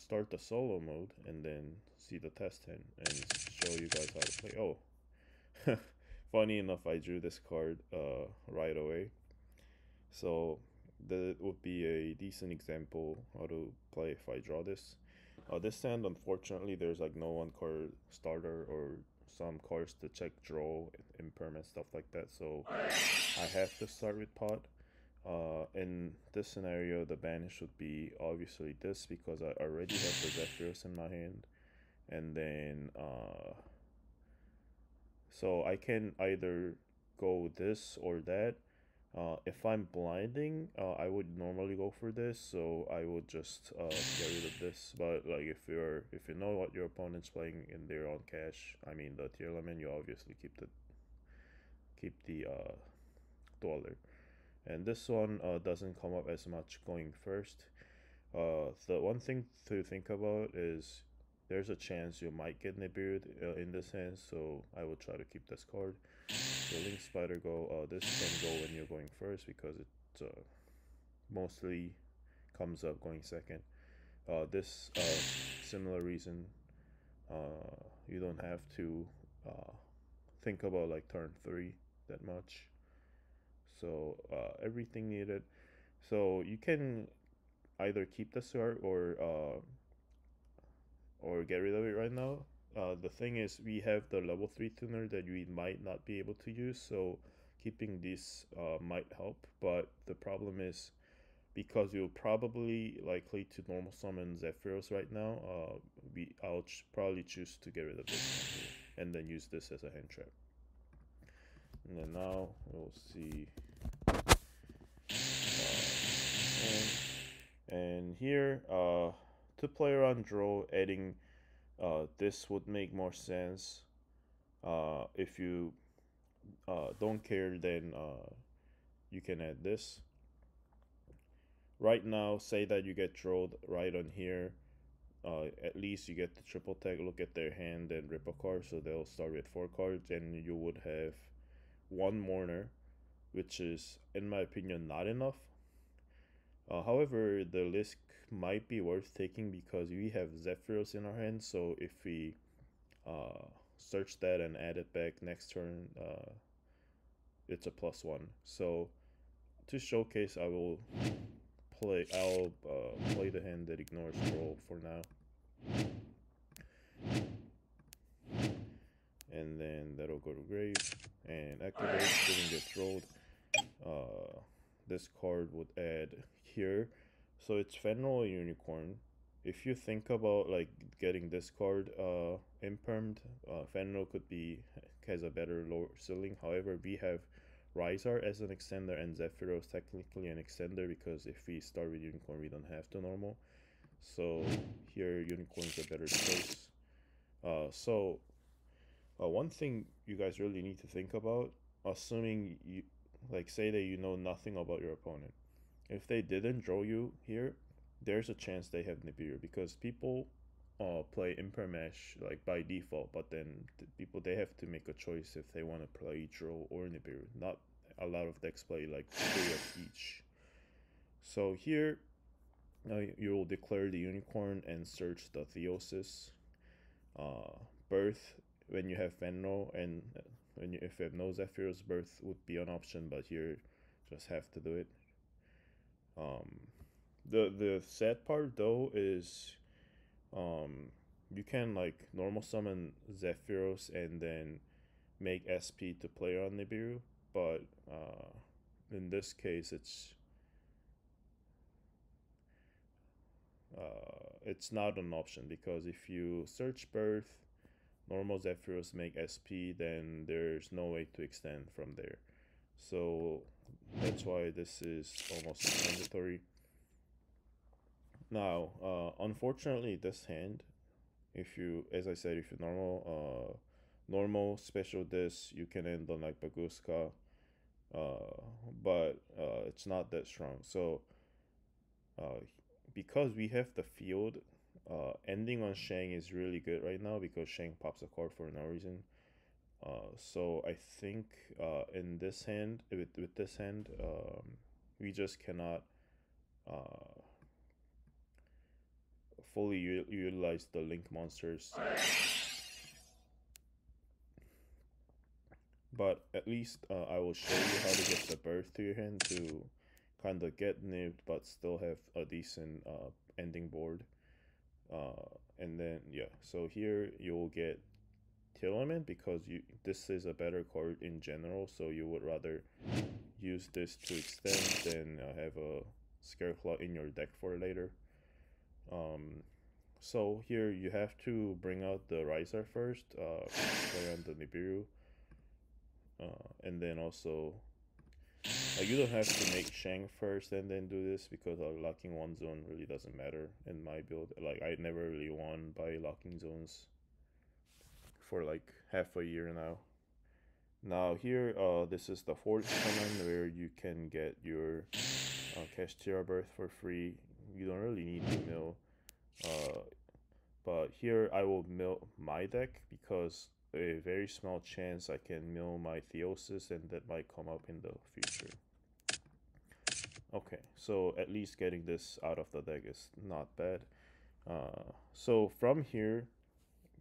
start the solo mode and then see the test hand and show you guys how to play. Oh, funny enough, I drew this card right away. So that would be a decent example how to play if I draw this. This hand, unfortunately, there's like no one card starter or some cards to check draw, impermanent, stuff like that. So I have to start with pot. In this scenario, the banish would be obviously this because I already have the Zephyros in my hand. And then, so I can either go this or that. If I'm blinding, I would normally go for this, so I would just get rid of this. But like if you know what your opponent's playing in their own cash, I mean the tier limit, you obviously keep the dweller. And this one doesn't come up as much going first. The one thing to think about is there's a chance you might get Nibiru in this hand, so I will try to keep this card. So Link Spider Go, this can go when you're going first because it mostly comes up going second. This similar reason, you don't have to think about like turn 3 that much. So everything needed. So you can either keep the card or get rid of it right now. The thing is, we have the level 3 tuner that we might not be able to use, so keeping this might help. But the problem is, because we'll probably likely to normal summon Zephyros right now, I'll probably choose to get rid of this and then use this as a hand trap. And then now we'll see. And here, to play around draw, adding this would make more sense. If you don't care, then you can add this. Right now, say that you get drawed right on here. At least you get the triple tag, look at their hand, and rip a card, so they'll start with 4 cards, and you would have 1 mourner, which is, in my opinion, not enough. However, the list might be worth taking because we have Zephyros in our hand, so if we search that and add it back next turn, it's a +1. So to showcase, I'll play the hand that ignores roll for now, and then that'll go to grave and activate. Didn't get trolled. This card would add here, so it's Fenrir Unicorn. If you think about like getting this card impermed, Fenrir has a better lower ceiling. However, we have Rysar as an extender and Zephyros technically an extender because if we start with Unicorn, we don't have to normal. So here, Unicorn's a better choice. One thing you guys really need to think about, assuming you like say that you know nothing about your opponent, if they didn't draw you here, there's a chance they have Nibiru because people play Impermesh like by default, but then they have to make a choice if they want to play draw or Nibiru. Not a lot of decks play like 3 of each. So here you will declare the Unicorn and search the Theosis. Birth when you have Fenrir, and if you have no Zephyros, Birth would be an option, but here just have to do it. The sad part though is you can like normal summon Zephyros and then make SP to play on Nibiru, but in this case it's not an option because if you search Birth, normal Zephyros make SP, then there's no way to extend from there. So that's why this is almost mandatory. Now, unfortunately, this hand, if you, as I said, if you normal special this, you can end on like Baguska, but it's not that strong. So because we have the field, ending on Shang is really good right now because Shang pops a card for no reason. So I think in this hand, with this hand, we just cannot fully utilize the link monsters. But at least I will show you how to get the birth to your hand to kind of get nipped but still have a decent ending board. And then yeah, so here you'll get Telement because this is a better card in general, so you would rather use this to extend than have a Scareclaw in your deck for later. So here you have to bring out the Riser first, play on the Nibiru, and then also you don't have to make Shang first and then do this because locking one zone really doesn't matter in my build. Like I never really won by locking zones for like half a year now. Now here, this is the fourth command where you can get your Kashtira birth for free. You don't really need to mill, but here I will mill my deck because a very small chance I can mill my Theosis and that might come up in the future. Okay, so at least getting this out of the deck is not bad. So from here,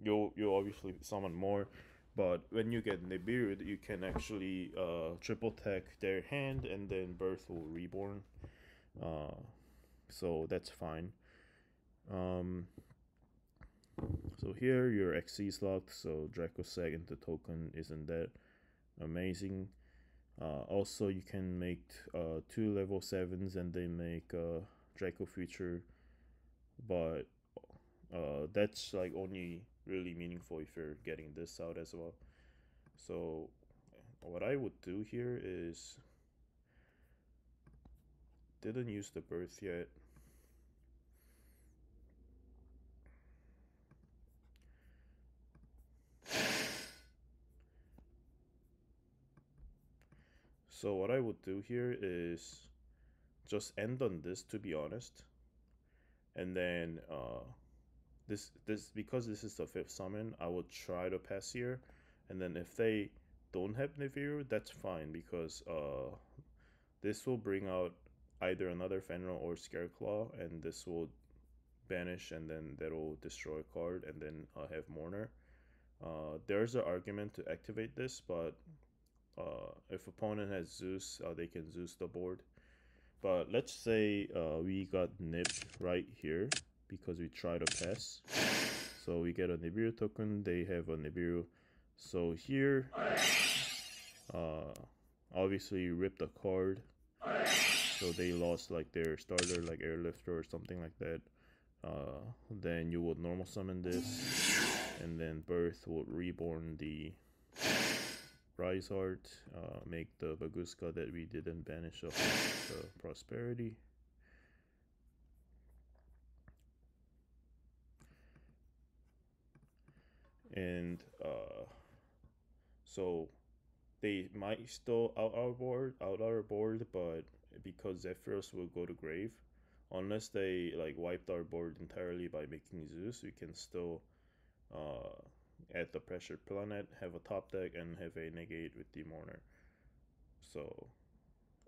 you'll obviously summon more, but when you get Nibiru, you can actually triple tech their hand and then Birth will reborn. So that's fine. So here your XC is locked, so Dracosag into token isn't that amazing. Also, you can make 2 level 7s and then make Draco Future, but that's like only really meaningful if you're getting this out as well. So what I would do here is didn't use the birth yet. So what I would do here is just end on this, to be honest, and then this because this is the 5th summon, I would try to pass here, and then if they don't have Nibiru, that's fine because this will bring out either another Fenrir or Scareclaw, and this will banish, and then that'll destroy a card, and then have Mourner. There's an argument to activate this, but if opponent has Zeus, they can Zeus the board. But let's say we got nipped right here because we try to pass. So we get a Nibiru token, they have a Nibiru. So here, obviously rip the card. So they lost like their starter, like Airlifter or something like that. Then you would normal summon this, and then Birth will reborn the Rise Art, make the Baguska that we didn't banish off the Prosperity. And so they might still out our board, but because Zephyros will go to grave, unless they like wiped our board entirely by making Zeus, we can still add the pressure planet, have a top deck, and have a negate with the Mourner. So,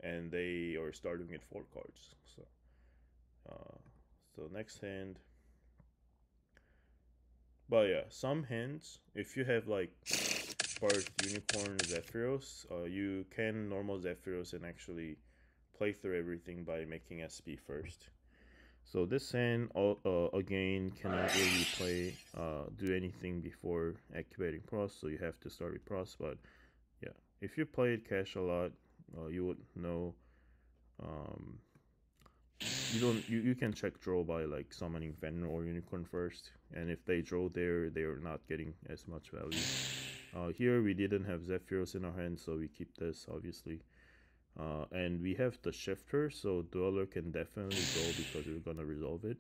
and they are starting with 4 cards. So next hand. But yeah, some hands, if you have like Barth, Unicorn, Zephyros, you can normal Zephyros and actually play through everything by making SP first. So this hand, again, cannot really play, do anything before activating Pros, so you have to start with Pros. But yeah, if you played Cash a lot, you would know. You can check draw by like summoning Venom or Unicorn first, and if they draw there, they are not getting as much value. Here we didn't have Zephyros in our hand, so we keep this obviously. And we have the Shifter, so Dweller can definitely go because we're gonna resolve it.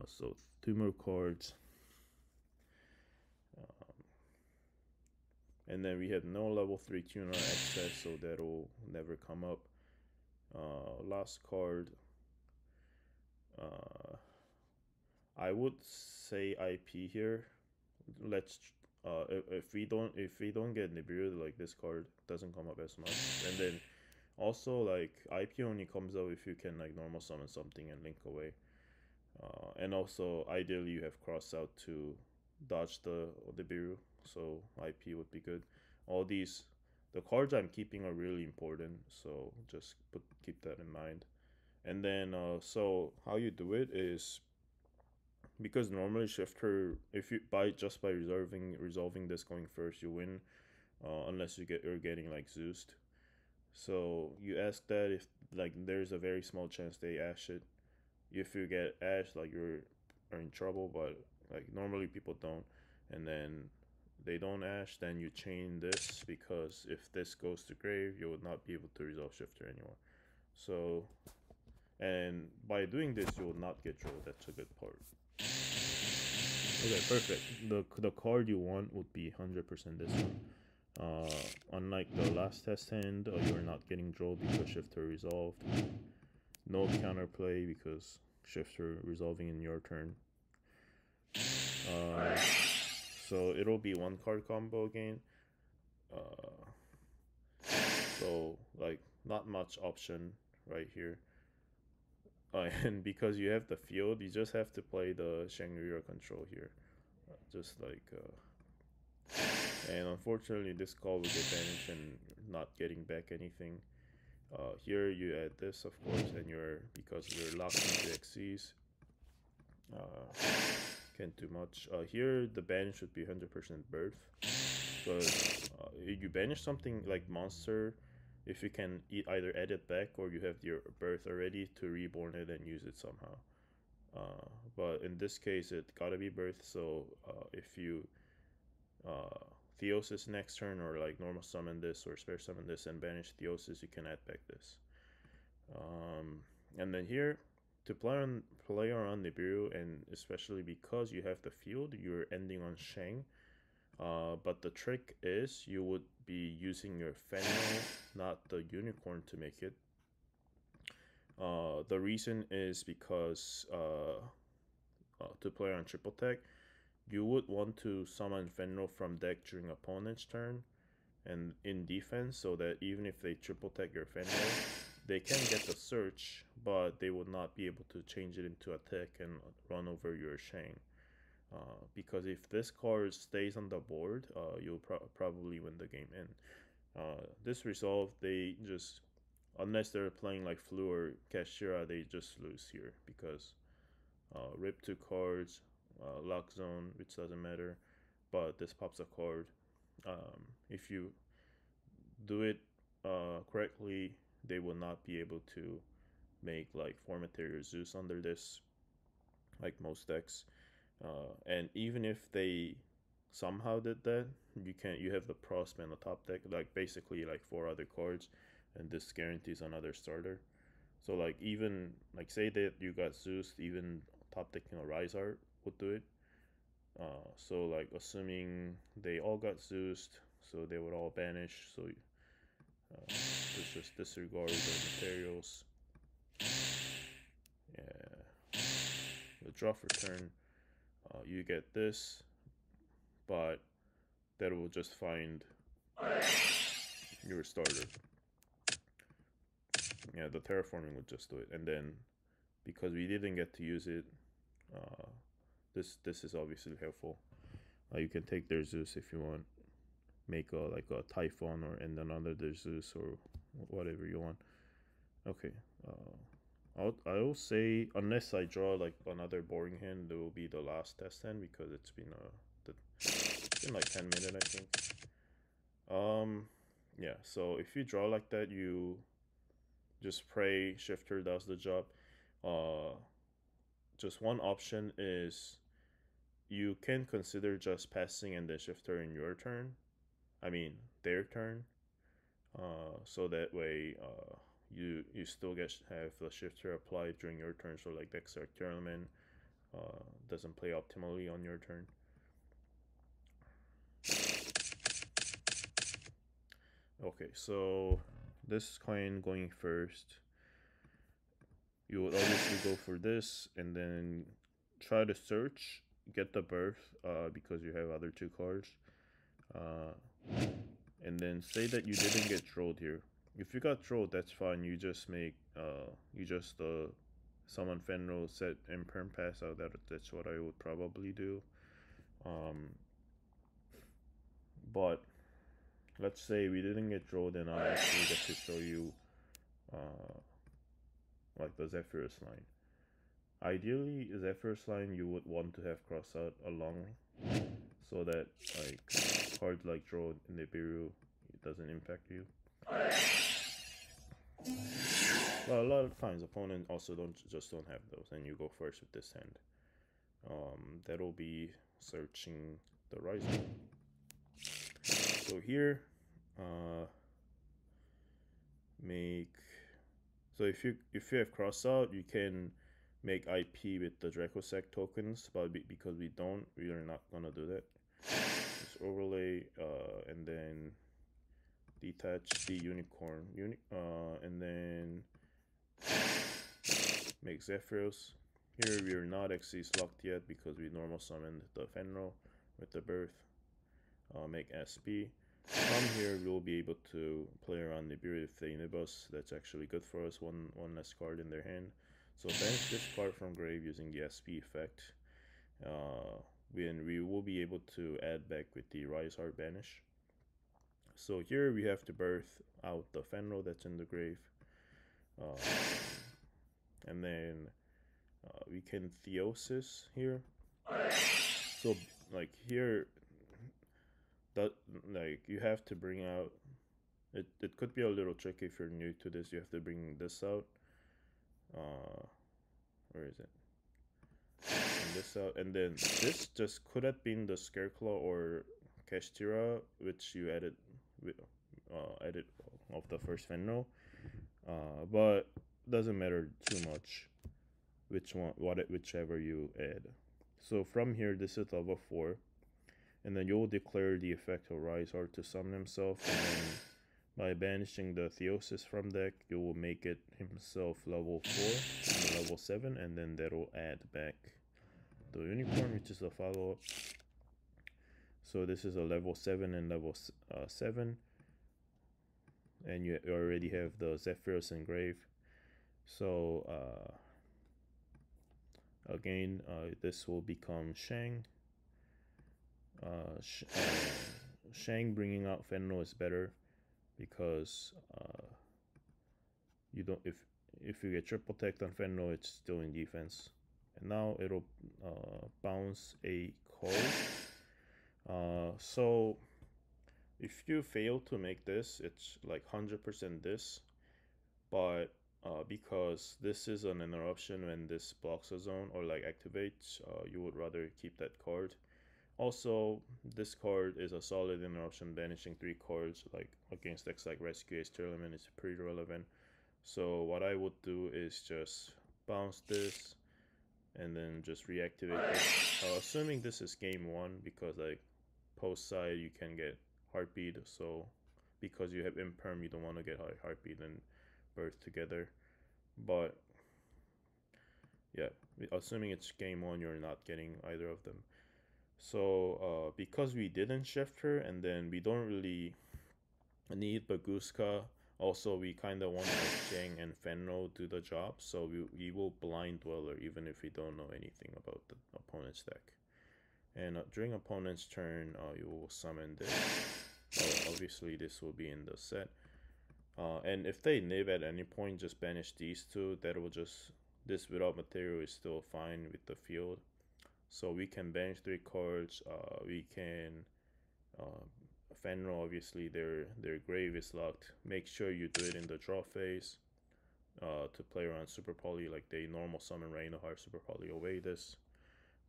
So 2 more cards. And then we have no level 3 tuner access, so that'll never come up. Last card. I would say IP here. Let's if we don't get Nibiru, like this card doesn't come up as much. And then also like IP only comes up if you can like normal summon something and link away. And also, ideally, you have cross out to dodge the Biru, so IP would be good. All these, the cards I'm keeping are really important, so just keep that in mind. And then, so how you do it is because normally shifter, if you by resolving this going first, you win, unless you're getting like Zeused. So you ask that if like there's a very small chance they ash it. If you get ash, like are in trouble, but like normally people don't. And then they don't ash, then you chain this because if this goes to grave, you would not be able to resolve shifter anymore. So, and by doing this, you will not get drilled. That's a good part. Okay, perfect. The card you want would be 100% this one. Unlike the last test hand, you're not getting drilled because shifter resolved. No counterplay because shifter resolving in your turn. So it'll be one card combo again. So like not much option right here. And because you have the field, you just have to play the Shangri-La control here. Just like and unfortunately this call will get banished and not getting back anything. Here you add this, of course, and because you're locked into XCs, can't do much. Here the banish should be 100% birth, but you banish something like monster if you can either add it back or you have your birth already to reborn it and use it somehow. But in this case, it gotta be birth. So if you Theosis next turn, or like normal summon this or spare summon this and banish Theosis, you can add back this. And then here to play around Nibiru, and especially because you have the field, you're ending on Shang. But the trick is you would be using your Fenno, not the Unicorn, to make it. The reason is because to play on triple tech, you would want to summon Fenno from deck during opponent's turn and in defense, so that even if they triple tech your Fenno, they can get the search, but they would not be able to change it into attack and run over your Shang. Because if this card stays on the board, you'll probably win the game. And this resolve, they just, unless they're playing like Flu or Kashtira, they just lose here because rip 2 cards, lock zone, which doesn't matter, but this pops a card. If you do it correctly, they will not be able to make like Formatary or Zeus under this, like most decks. And even if they somehow did that, you have the Prosp and the top deck, like basically like 4 other cards, and this guarantees another starter. So like even like say that you got Zeus, even top decking a Rise Art would do it. So like assuming they all got Zeus, so they would all banish. So let's just disregard the materials. Yeah, the draw for turn. You get this, but that will just find your starter. Yeah, the terraforming would just do it, and then because we didn't get to use it, this is obviously helpful. You can take their Zeus if you want, make like a Typhon or and another their Zeus or whatever you want. Okay, I will say unless I draw like another boring hand, there will be the last test hand because it's been like 10 minutes I think. Yeah. So if you draw like that, you just pray shifter does the job. Just one option is you can consider just passing and then shifter in your turn. I mean their turn. So that way you still have the shifter applied during your turn, so like Dexter Tournament doesn't play optimally on your turn. Okay, so this coin going first, you would obviously go for this and then try to search, get the birth because you have other 2 cards, and then say that you didn't get trolled here. If you got trolled, that's fine. You just make summon Fenro, set Imperm pass out. That's what I would probably do. But let's say we didn't get draw, then I'll actually get to show you like the Zephyrus line. Ideally, Zephyrus line you would want to have cross out along so that like cards like draw in the Nibiru, it doesn't impact you. Well, a lot of times opponents also don't have those, and you go first with this hand. That'll be searching the Rising. So here, make, so if you have cross out, you can make IP with the Dracossack tokens, but because we are not gonna do that. Just overlay, and then detach the unicorn, and then make Zephyros. Here we are not Xyz locked yet because we normal summoned the Fenro with the birth. Make SP. From here we'll be able to play around Nibiru if they nib us. That's actually good for us. One less card in their hand. So banish this card from grave using the SP effect. We will be able to add back with the Rise Heart banish. So here we have to birth out the Fenro that's in the grave. And then we can Theosis here. So like here, that like you have to bring out. It could be a little tricky if you're new to this. You have to bring this out. Where is it? Bring this out, and then this just could have been the Scareclaw or Kashtira, which you added of the first Fenro. But doesn't matter too much whichever you add. So from here, this is level 4, and then you'll declare the effect of Rise Heart to summon himself, and then by banishing the Theosis from deck, you will make it himself level 4 and level 7, and then that'll add back the Unicorn, which is a follow-up. So this is a level 7 and level 7, and you already have the Zephyros and Grave. So again, this will become Shang. Shang bringing out Fenro is better because you don't, if you get triple tech on Fenro, it's still in defense. And now it'll bounce a card. So if you fail to make this, it's like 100% this, but because this is an interruption when this blocks a zone or like activates, you would rather keep that card. Also, this card is a solid interruption. Banishing 3 cards like against decks like Rescue Ace Tournament is pretty relevant. So what I would do is just bounce this and then just reactivate this. Assuming this is game 1, because like post side you can get Heartbeat, so because you have Imperm you don't want to get Heartbeat and Birth together. But yeah, assuming it's game 1, you're not getting either of them. So because we didn't shift her, and then we don't really need Baguska, also we kind of want to let Shang and Fenro do the job, so we will Blind Dweller even if we don't know anything about the opponent's deck. And during opponent's turn, you will summon this. Obviously this will be in the set. And if they nib at any point, just banish these 2. That will just, this without material is still fine with the field. So we can banish 3 cards. We can Fenro, obviously their grave is locked. Make sure you do it in the draw phase to play around Super Poly, like they normal summon Reinoheart Super Poly away this.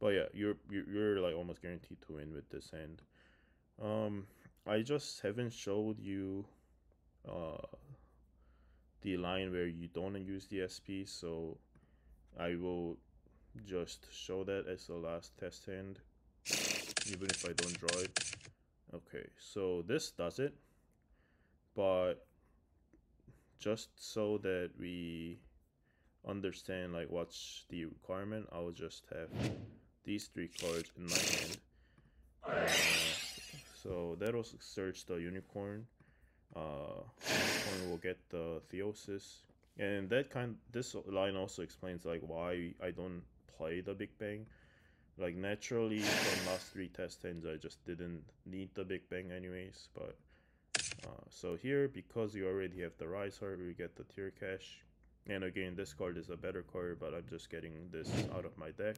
But yeah, you're like almost guaranteed to win with this hand. I just haven't showed you the line where you don't use the SP, so I will just show that as the last test hand, even if I don't draw it. Okay, so this does it, but just so that we understand like what's the requirement, I'll just have these 3 cards in my hand. So that'll search the Unicorn. Unicorn will get the Theosis. And this line also explains like why I don't play the Big Bang. Like naturally from last three test ends, I just didn't need the Big Bang anyways. But so here, because you already have the Rise Heart, we get the Tier Cash. And again, this card is a better card, but I'm just getting this out of my deck.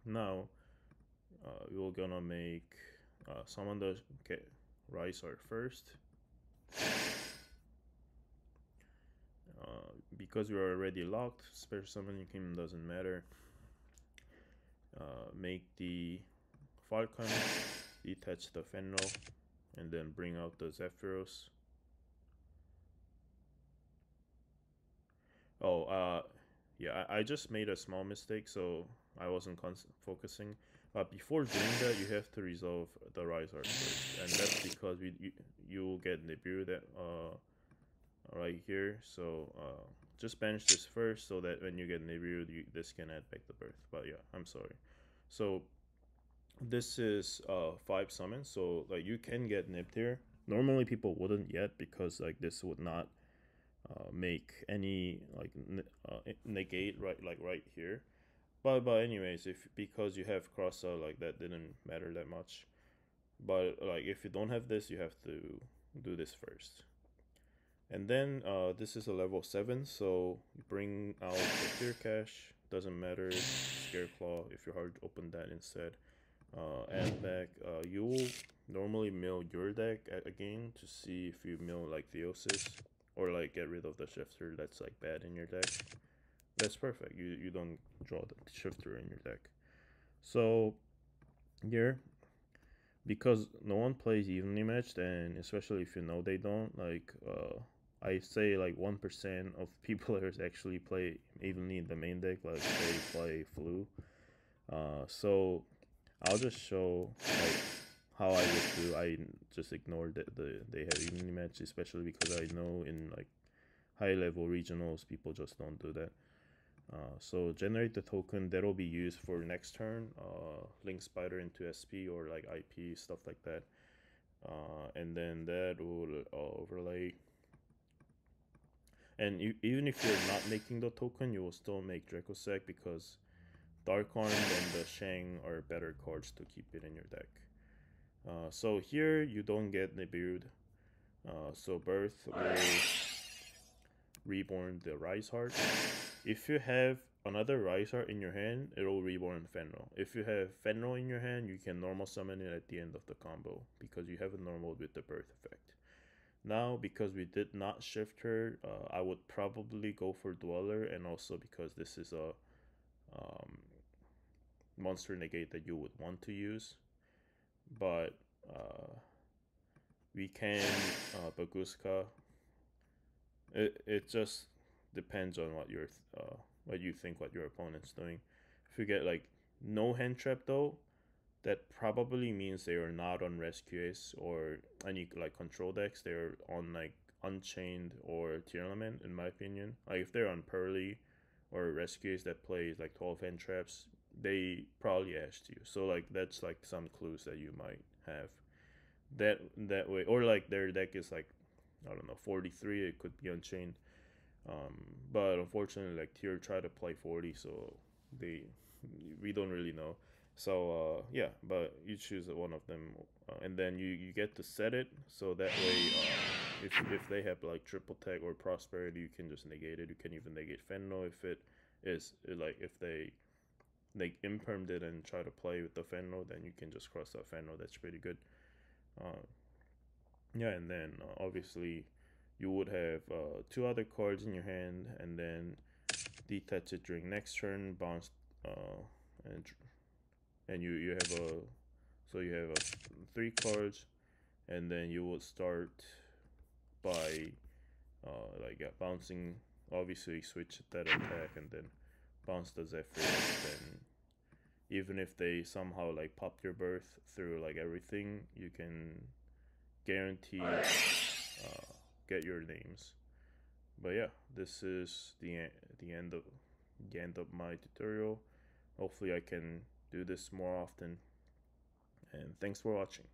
Now, we're gonna make summon the Rise Heart first. Because we're already locked, special summoning him doesn't matter. Make the Falcon, detach the Fenro, and then bring out the Zephyros. Oh, yeah, I just made a small mistake, so I wasn't focusing. Before doing that, you have to resolve the Rise Heart first, and that's because you will get Nibiru that right here. So just banish this first, so that when you get Nibiru, this can add back the birth. But yeah, I'm sorry. So this is 5 summons, so like you can get nipped here. Normally people wouldn't yet, because like this would not make any like negate right here. But anyways, because you have cross out, like that didn't matter that much. But like if you don't have this, you have to do this first. And then this is a level 7, so you bring out the Clear Cache. Doesn't matter, Scare Claw if you hard open that instead. Add back. You will normally mill your deck again to see if you mill like Theosis, or like get rid of the Shifter that's like bad in your deck. That's perfect. You don't draw the Shifter in your deck. So here, because no one plays evenly matched, and especially if you know they don't, like I say like 1% of people actually play evenly in the main deck, like they play Flu. So I'll just show like how I would do. I just ignored that they have evenly matched, especially because I know in like high level regionals people just don't do that. So generate the token that'll be used for next turn. Link Spider into SP or like IP, stuff like that. And then that will overlay. And even if you're not making the token, you will still make Dracossack, because Dark Arm and the Shang are better cards to keep it in your deck. So here you don't get Nibiru. So Birth will reborn the Rise Heart. If you have another Rise Heart in your hand, it will reborn Fenro. If you have Fenro in your hand, you can normal summon it at the end of the combo, because you have a normal with the Birth effect. Now, because we did not shift her, I would probably go for Dweller, and also because this is a monster negate that you would want to use. But we can Baguska. It just depends on what you think what your opponent's doing. If you get like no hand trap though, that probably means they are not on Rescue Ace or any like control decks. They're on like Unchained or Tier Element, in my opinion. Like if they're on Pearly or Rescue Ace that plays like 12 hand traps, they probably asked you. So like that's like some clues that you might have that way. Or like their deck is like, I don't know, 43, it could be Unchained. But unfortunately, like Tier try to play 40, so we don't really know. So yeah, but you choose one of them, and then you get to set it, so that way if they have like triple tech or prosperity, you can just negate it. You can even negate Fenno if it is like if they impermed it and try to play with the Fenno, then you can just cross out Fenno. That's pretty good. Yeah, and then obviously you would have 2 other cards in your hand, and then detach it during next turn, bounce, and you have a, so you have 3 cards, and then you would start by bouncing. Obviously, switch that attack, and then bounce the Zephyr. Then even if they somehow like pop your birth through like everything, you can guarantee get your names. But yeah, this is the end of my tutorial. Hopefully I can do this more often, and thanks for watching.